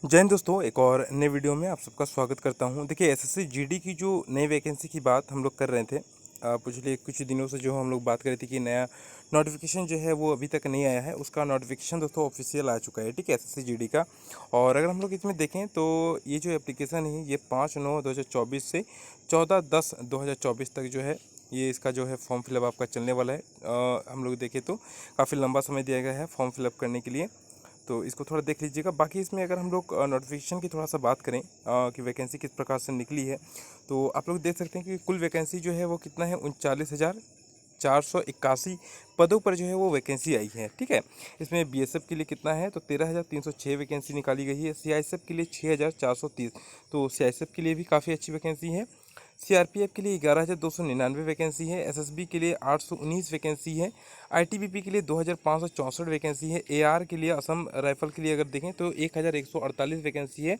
जय हिंद दोस्तों, एक और नए वीडियो में आप सबका स्वागत करता हूं। देखिए, एसएससी जीडी की जो नई वैकेंसी की बात हम लोग कर रहे थे। पिछले कुछ दिनों से जो हम लोग बात कर रहे थे कि नया नोटिफिकेशन जो है वो अभी तक नहीं आया है। उसका नोटिफिकेशन दोस्तों ऑफिशियल आ चुका है, ठीक है, एसएससी जीडी का। और अगर हम लोग इसमें देखें तो ये जो एप्लीकेशन है ये 5/9/2024 से 14/10/2024 तक जो है ये इसका जो है फॉर्म फिलअप आपका चलने वाला है। हम लोग देखें तो काफ़ी लंबा समय दिया गया है फॉर्म फिलअप करने के लिए, तो इसको थोड़ा देख लीजिएगा। बाकी इसमें अगर हम लोग नोटिफिकेशन की थोड़ा सा बात करें कि वैकेंसी किस प्रकार से निकली है, तो आप लोग देख सकते हैं कि कुल वैकेंसी जो है वो कितना है, 39,481 पदों पर जो है वो वैकेंसी आई है, ठीक है। इसमें बीएसएफ के लिए कितना है, तो 13,306 वैकेंसी निकाली गई है। सीआईएसएफ के लिए 6,430, तो सीआईएसएफ के लिए भी काफ़ी अच्छी वैकेंसी है। सीआरपीएफ के लिए 11,299 वैकेंसी है। एसएसबी के लिए 819 वैकेंसी है। आईटीबीपी के लिए 2,564 वैकेंसी है। एआर के लिए, असम राइफल के लिए अगर देखें तो 1,148 वैकेंसी है।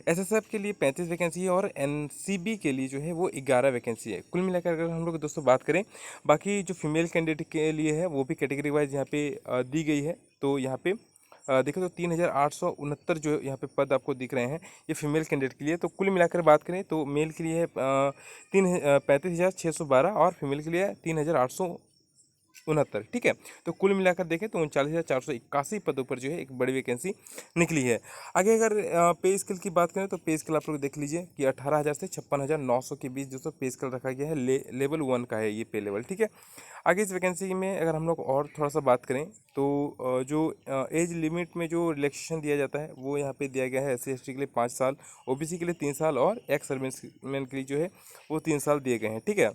एसएसएफ के लिए 35 वैकेंसी है और एनसीबी के लिए जो है वो 11 वैकेंसी है। कुल मिलाकर अगर हम लोग दोस्तों बात करें, बाकी जो फीमेल कैंडिडेट के लिए है वो भी कैटेगरी वाइज यहाँ पे दी गई है। तो यहाँ पे देखें तो 3,869 जो यहाँ पे पद आपको दिख रहे हैं, ये फीमेल कैंडिडेट के लिए। तो कुल मिलाकर बात करें तो मेल के लिए है 35,612 और फीमेल के लिए 3,869, ठीक है। तो कुल मिलाकर देखें तो 39,481 पदों पर जो है एक बड़ी वैकेंसी निकली है। आगे अगर पे स्केल की बात करें तो पे स्केल आप लोग देख लीजिए कि 18,000 से 56,900 के बीच दोस्तों पे स्केल रखा गया है। लेवल 1 का है ये पे लेवल, ठीक है। आगे इस वैकेंसी में अगर हम लोग और थोड़ा सा बात करें तो जो एज लिमिट में जो रिलैक्सेशन दिया जाता है वो यहाँ पे दिया गया है। एससी एसटी के लिए 5 साल, ओबीसी के लिए 3 साल और एक्स सर्विसमैन के लिए जो है वो 3 साल दिए गए हैं, ठीक है।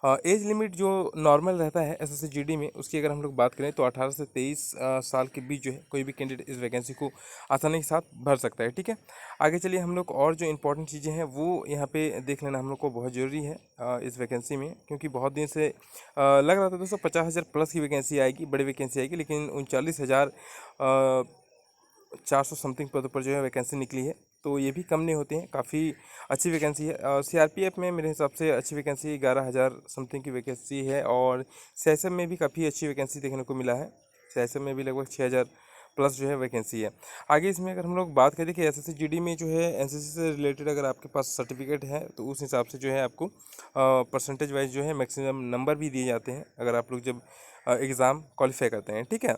एज लिमिट जो नॉर्मल रहता है एसएससी जीडी में, उसकी अगर हम लोग बात करें तो 18 से 23 साल के बीच जो है कोई भी कैंडिडेट इस वैकेंसी को आसानी के साथ भर सकता है, ठीक है। आगे चलिए हम लोग और जो इंपॉर्टेंट चीज़ें हैं वो यहाँ पे देख लेना हम लोग को बहुत ज़रूरी है इस वैकेंसी में, क्योंकि बहुत दिन से लग रहा था दोस्तों 50,000 प्लस की वैकेंसी आएगी, बड़ी वैकेंसी आएगी, लेकिन 39,400 समथिंग पदों पर जो है वैकेंसी निकली है। तो ये भी कम नहीं होते हैं, काफ़ी अच्छी वैकेंसी है। सीआरपीएफ में मेरे हिसाब से अच्छी वैकेंसी 11,000 समथिंग की वैकेंसी है और सीआईएसएफ में भी काफ़ी अच्छी वैकेंसी देखने को मिला है। सीआईएसएफ में भी लगभग 6,000 प्लस जो है वैकेंसी है। आगे इसमें अगर हम लोग बात करें कि एसएससी जीडी में जो है एनसीसी से रिलेटेड अगर आपके पास सर्टिफिकेट है तो उस हिसाब से जो है आपको परसेंटेज वाइज जो है मैक्सिमम नंबर भी दिए जाते हैं अगर आप लोग जब एग्ज़ाम क्वालिफाई करते हैं, ठीक है।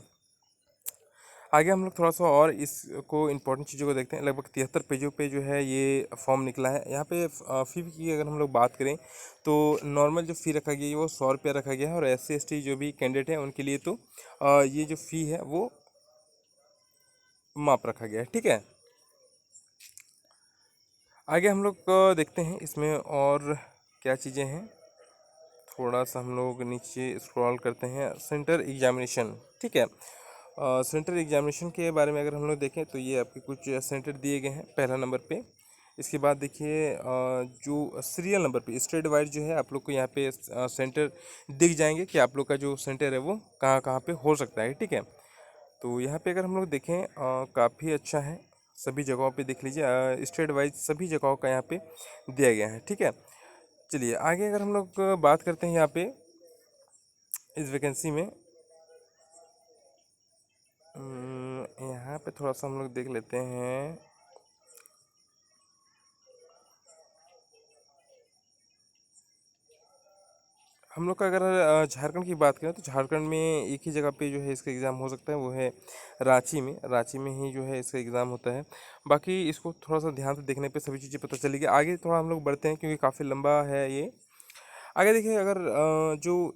आगे हम लोग थोड़ा सा और इसको इम्पोर्टेंट चीज़ों को देखते हैं। लगभग 73 पेजों पे जो है ये फॉर्म निकला है। यहाँ पे फ़ी की अगर हम लोग बात करें तो नॉर्मल जो फ़ी रखा गया है वो 100 रुपया रखा गया है और एससी एसटी जो भी कैंडिडेट हैं उनके लिए तो ये जो फ़ी है वो माफ रखा गया है, ठीक है। आगे हम लोग देखते हैं इसमें और क्या चीज़ें हैं। थोड़ा सा हम लोग नीचे स्क्रॉल करते हैं। सेंटर एग्जामिनेशन, ठीक है। सेंटर एग्जामिनेशन के बारे में अगर हम लोग देखें तो ये आपके कुछ सेंटर दिए गए हैं पहला नंबर पे। इसके बाद देखिए जो सीरियल नंबर पे स्टेट वाइज जो है आप लोग को यहाँ पे सेंटर दिख जाएंगे कि आप लोग का जो सेंटर है वो कहाँ कहाँ पे हो सकता है, ठीक है। तो यहाँ पे अगर हम लोग देखें काफ़ी अच्छा है, सभी जगहों पे देख लीजिए स्टेट वाइज सभी जगहों का यहाँ पे दिया गया है, ठीक है। चलिए आगे अगर हम लोग बात करते हैं यहाँ पे इस वैकेंसी में, यहाँ पे थोड़ा सा हम लोग देख लेते हैं। हम लोग का अगर झारखंड की बात करें तो झारखंड में एक ही जगह पे जो है इसका एग्ज़ाम हो सकता है, वो है रांची में ही जो है इसका एग्ज़ाम होता है। बाकी इसको थोड़ा सा ध्यान से देखने पे सभी चीज़ें पता चलेगी। आगे थोड़ा हम लोग बढ़ते हैं क्योंकि काफ़ी लंबा है ये। आगे देखिए अगर जो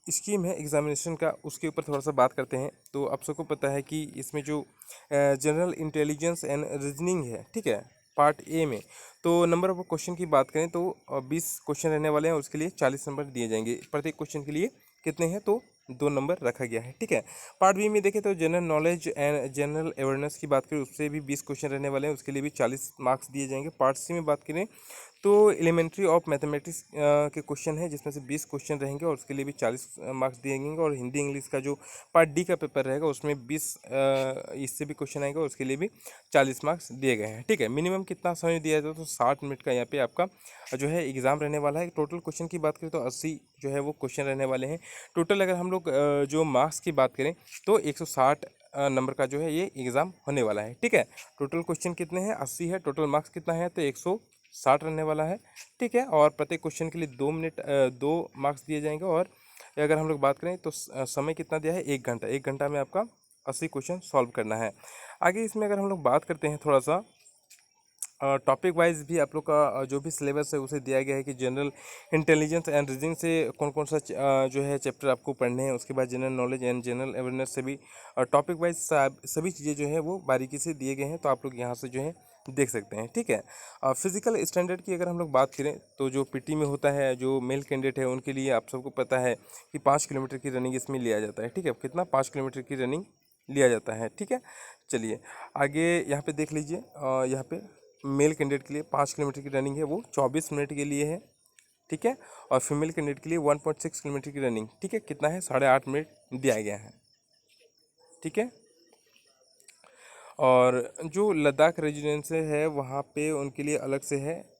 स्कीम है एग्जामिनेशन का उसके ऊपर थोड़ा सा बात करते हैं। तो आप सबको पता है कि इसमें जो जनरल इंटेलिजेंस एंड रीजनिंग है, ठीक है, पार्ट ए में, तो नंबर ऑफ क्वेश्चन की बात करें तो 20 क्वेश्चन रहने वाले हैं, उसके लिए 40 नंबर दिए जाएंगे। प्रत्येक क्वेश्चन के लिए कितने हैं, तो 2 नंबर रखा गया है, ठीक है। पार्ट बी में देखें तो general knowledge and general awareness की बात करें उससे भी 20 क्वेश्चन रहने वाले हैं, उसके लिए भी 40 मार्क्स दिए जाएंगे। पार्ट सी में बात करें तो एलिमेंट्री ऑफ मैथमेटिक्स के क्वेश्चन है जिसमें से 20 क्वेश्चन रहेंगे और उसके लिए भी 40 मार्क्स दिए जाएंगे। और हिंदी इंग्लिश का जो पार्ट डी का पेपर रहेगा उसमें 20 इससे भी क्वेश्चन आएंगे और उसके लिए भी 40 मार्क्स दिए गए हैं, ठीक है। मिनिमम कितना समय दिया जाता है, तो 60 मिनट का यहाँ पे आपका जो है एग्ज़ाम रहने वाला है। टोटल क्वेश्चन की बात करें तो 80 जो है वो क्वेश्चन रहने वाले हैं। टोटल अगर हम लोग जो मार्क्स की बात करें तो 160 नंबर का जो है ये एग्ज़ाम होने वाला है। ठीक है, टोटल क्वेश्चन कितने हैं, 80 है। टोटल मार्क्स कितना है, तो 160 रहने वाला है। ठीक है, और प्रत्येक क्वेश्चन के लिए 2 मार्क्स दिए जाएंगे। और अगर हम लोग बात करें तो समय कितना दिया है, 1 घंटा। 1 घंटा में आपका 80 क्वेश्चन सॉल्व करना है। आगे इसमें अगर हम लोग बात करते हैं थोड़ा सा टॉपिक वाइज भी आप लोग का जो भी सिलेबस है उसे दिया गया है कि जनरल इंटेलिजेंस एंड रीजनिंग से कौन कौन सा जो है चैप्टर आपको पढ़ने हैं। उसके बाद general knowledge and general awareness से भी टॉपिक वाइज सभी चीज़ें जो है वो बारीकी से दिए गए हैं, तो आप लोग यहाँ से जो है देख सकते हैं। ठीक है, फिजिकल स्टैंडर्ड की अगर हम लोग बात करें तो जो पीटी में होता है, जो मेल कैंडिडेट है उनके लिए आप सबको पता है कि 5 किलोमीटर की रनिंग इसमें लिया जाता है। ठीक है, कितना, 5 किलोमीटर की रनिंग लिया जाता है। ठीक है, चलिए आगे यहाँ पे देख लीजिए। यहाँ पे मेल कैंडिडेट के लिए 5 किलोमीटर की रनिंग है वो 24 मिनट के लिए है। ठीक है, और फीमेल कैंडिडेट के लिए 1.6 किलोमीटर की रनिंग, ठीक है, कितना है, 8.5 मिनट दिया गया है। ठीक है, और जो लद्दाख रेजिडेंस है वहाँ पे उनके लिए अलग से है।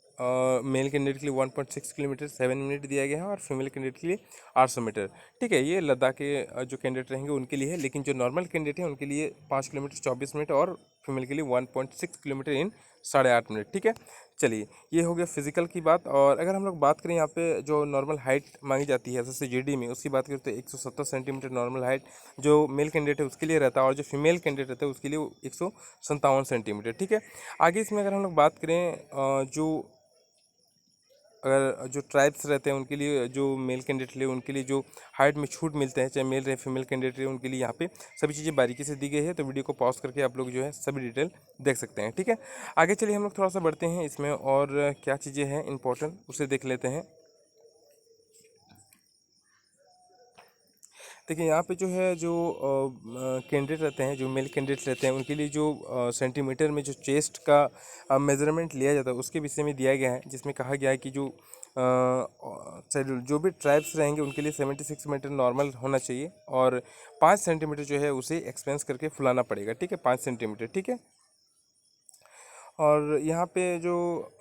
मेल कैंडिडेट के लिए 1.6 किलोमीटर 7 मिनट दिया गया है, और फीमेल कैंडिडेट के लिए 800 मीटर। ठीक है, ये लद्दाख के जो कैंडिडेट रहेंगे उनके लिए है। लेकिन जो नॉर्मल कैंडिडेट है उनके लिए 5 किलोमीटर 24 मिनट, और फीमेल के लिए 1.6 किलोमीटर इन 8.5 मिनट। ठीक है, चलिए ये हो गया फिजिकल की बात। और अगर हम लोग बात करें यहाँ पे जो नॉर्मल हाइट मांगी जाती है जैसे जीडी में, उसकी बात करें तो 170 सेंटीमीटर नॉर्मल हाइट जो मेल कैंडिडेट है उसके लिए रहता है, और जो फीमेल कैंडिडेट रहता है उसके लिए 157 सेंटीमीटर। ठीक है, आगे इसमें अगर हम लोग बात करें जो अगर जो ट्राइब्स रहते हैं उनके लिए, जो मेल कैंडिडेट लिए उनके लिए जो हाइट में छूट मिलते हैं, चाहे मेल रहे फीमेल कैंडिडेट रहे, उनके लिए यहाँ पे सभी चीज़ें बारीकी से दी गई है। तो वीडियो को पॉज करके आप लोग जो है सभी डिटेल देख सकते हैं। ठीक है, आगे चलिए हम लोग थोड़ा सा बढ़ते हैं इसमें, और क्या चीज़ें हैं इंपॉर्टेंट उसे देख लेते हैं। देखिए यहाँ पे जो है जो कैंडिडेट रहते हैं, जो मेल कैंडिडेट्स रहते हैं उनके लिए जो सेंटीमीटर में जो चेस्ट का मेजरमेंट लिया जाता है उसके विषय में दिया गया है, जिसमें कहा गया है कि जो जो भी ट्राइब्स रहेंगे उनके लिए 76 मीटर नॉर्मल होना चाहिए, और 5 सेंटीमीटर जो है उसे एक्सपेंस करके फुलाना पड़ेगा। ठीक है, 5 सेंटीमीटर। ठीक है, और यहाँ पे जो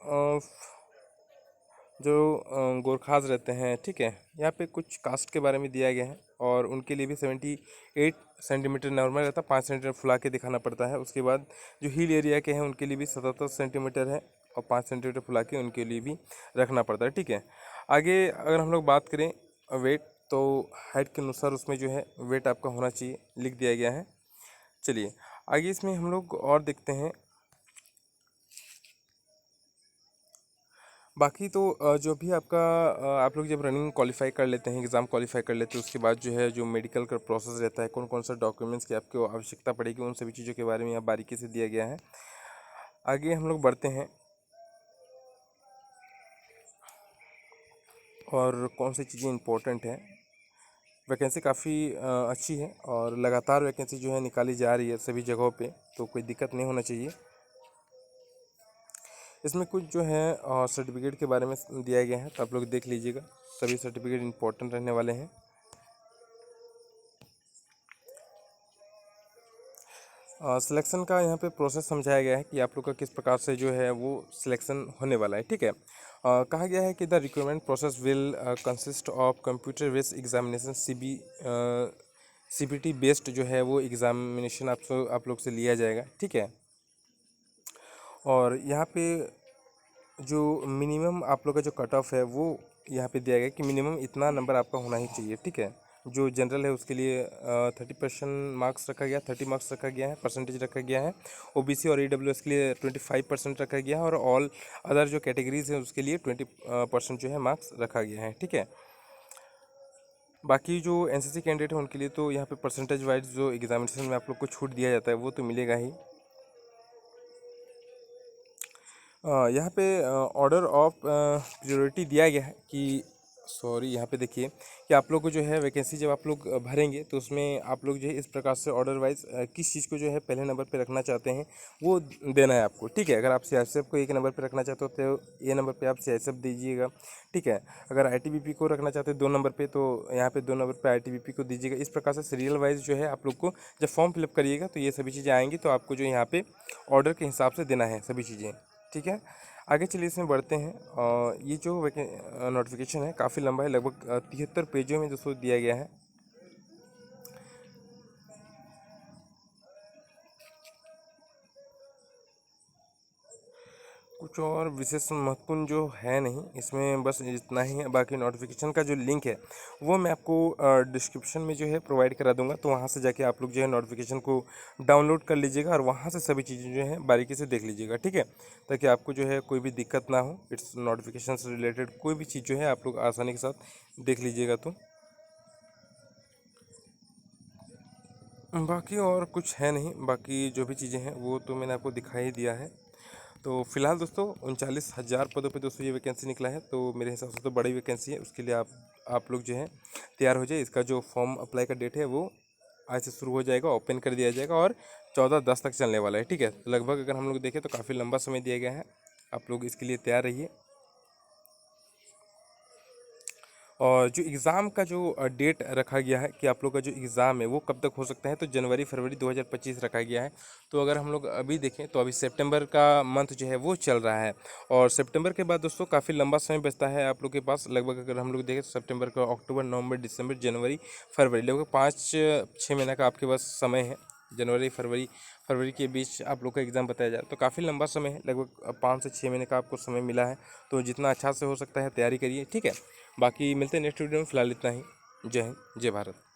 गोरखास रहते हैं, ठीक है, यहाँ पे कुछ कास्ट के बारे में दिया गया है, और उनके लिए भी 78 सेंटीमीटर नॉर्मल रहता है, 5 सेंटीमीटर फुला के दिखाना पड़ता है। उसके बाद जो हिल एरिया के हैं उनके लिए भी 77 सेंटीमीटर है, और 5 सेंटीमीटर फुला के उनके लिए भी रखना पड़ता है। ठीक है, आगे अगर हम लोग बात करें वेट, तो हाइट के अनुसार उसमें जो है वेट आपका होना चाहिए, लिख दिया गया है। चलिए आगे इसमें हम लोग और देखते हैं। बाकी तो जो भी आपका आप लोग जब रनिंग क्वालिफाई कर लेते हैं, एग्ज़ाम क्वालिफाई कर लेते हैं, उसके बाद जो है जो मेडिकल का प्रोसेस रहता है, कौन कौन सा डॉक्यूमेंट्स की आपको आवश्यकता पड़ेगी, उन सभी चीज़ों के बारे में यहाँ बारीकी से दिया गया है। आगे हम लोग बढ़ते हैं, और कौन सी चीज़ें इंपॉर्टेंट हैं। वैकेंसी काफ़ी अच्छी है, और लगातार वैकेंसी जो है निकाली जा रही है सभी जगहों पे, तो कोई दिक्कत नहीं होना चाहिए। इसमें कुछ जो है सर्टिफिकेट के बारे में दिया गया है, तो आप लोग देख लीजिएगा, सभी सर्टिफिकेट इंपॉर्टेंट रहने वाले हैं। सिलेक्शन का यहाँ पे प्रोसेस समझाया गया है कि आप लोग का किस प्रकार से जो है वो सिलेक्शन होने वाला है। ठीक है, कहा गया है कि the recruitment process will consist of computer based examination, CPT based जो है वो एग्जामिनेशन आप लोग से लिया जाएगा। ठीक है, और यहाँ पे जो मिनिमम आप लोग का जो कट ऑफ है वो यहाँ पे दिया गया है कि मिनिमम इतना नंबर आपका होना ही चाहिए। ठीक है, जो जनरल है उसके लिए 30% मार्क्स रखा गया, 30 मार्क्स रखा गया है, परसेंटेज रखा गया है। ओबीसी और ईडब्ल्यूएस के लिए 25% रखा गया है, और ऑल अदर जो कैटेगरीज है उसके लिए 20% जो है मार्क्स रखा गया है। ठीक है, बाकी जो एनसीसी कैंडिडेट है उनके लिए तो यहाँ पे परसेंटेज वाइज जो एग्जामिनेशन में आप लोग को छूट दिया जाता है वो तो मिलेगा ही। यहाँ पे ऑर्डर ऑफ प्रियोरिटी दिया गया है कि, सॉरी, यहाँ पे देखिए कि आप लोग को जो है वैकेंसी जब आप लोग भरेंगे तो उसमें आप लोग जो है इस प्रकार से ऑर्डर वाइज किस चीज़ को जो है पहले नंबर पे रखना चाहते हैं वो देना है आपको। ठीक है, अगर आप सीआईएसएफ को 1 नंबर पे रखना चाहते हो तो ये नंबर पे आप सीआईएसएफ दीजिएगा। ठीक है, अगर आईटीबीपी को रखना चाहते हैं 2 नंबर पे, तो यहाँ पे 2 नंबर पे आईटीबीपी को दीजिएगा। इस प्रकार से सीरियल वाइज जो है आप लोग को जब फॉर्म फिलअप करिएगा तो ये सभी चीज़ें आएंगी, तो आपको जो यहाँ पे ऑर्डर के हिसाब से देना है सभी चीज़ें। ठीक है, आगे चलिए इसमें बढ़ते हैं। ये जो नोटिफिकेशन है काफ़ी लंबा है, लगभग 73 पेजों में दोस्तों दिया गया है। कुछ और विशेष महत्वपूर्ण जो है नहीं इसमें, बस इतना ही है। बाकी नोटिफिकेशन का जो लिंक है वो मैं आपको डिस्क्रिप्शन में जो है प्रोवाइड करा दूंगा, तो वहाँ से जाके आप लोग जो है नोटिफिकेशन को डाउनलोड कर लीजिएगा और वहाँ से सभी चीज़ें जो है बारीकी से देख लीजिएगा, ठीक है, ताकि आपको जो है कोई भी दिक्कत ना हो। इट्स नोटिफिकेशन से रिलेटेड कोई भी चीज़ जो है आप लोग आसानी के साथ देख लीजिएगा। तो बाकी और कुछ है नहीं, बाकी जो भी चीज़ें हैं वो तो मैंने आपको दिखा ही दिया है। तो फिलहाल दोस्तों 39,000 पदों पे दोस्तों ये वैकेंसी निकला है, तो मेरे हिसाब से तो बड़ी वैकेंसी है। उसके लिए आप लोग जो है तैयार हो जाए। इसका जो फॉर्म अप्लाई का डेट है वो आज से शुरू हो जाएगा, ओपन कर दिया जाएगा और 14/10 तक चलने वाला है, ठीक है। तो लगभग अगर हम लोग देखें तो काफ़ी लंबा समय दिया गया है, आप लोग इसके लिए तैयार रहिए। और जो एग्ज़ाम का जो डेट रखा गया है कि आप लोग का जो एग्ज़ाम है वो कब तक हो सकता है, तो जनवरी फरवरी 2025 रखा गया है। तो अगर हम लोग अभी देखें तो अभी सितंबर का मंथ जो है वो चल रहा है, और सितंबर के बाद दोस्तों काफ़ी लंबा समय बचता है आप लोग के पास। लगभग अगर हम लोग देखें तो सितंबर का अक्टूबर नवंबर दिसंबर जनवरी फरवरी, लगभग 5-6 महीने का आपके पास समय है। जनवरी फरवरी फरवरी के बीच आप लोग का एग्ज़ाम बताया जाए तो काफ़ी लंबा समय है, लगभग 5 से 6 महीने का आपको समय मिला है। तो जितना अच्छा से हो सकता है तैयारी करिए, ठीक है। बाकी मिलते हैं नेक्स्ट वीडियो में, फिलहाल इतना ही। जय हिंद, जय भारत।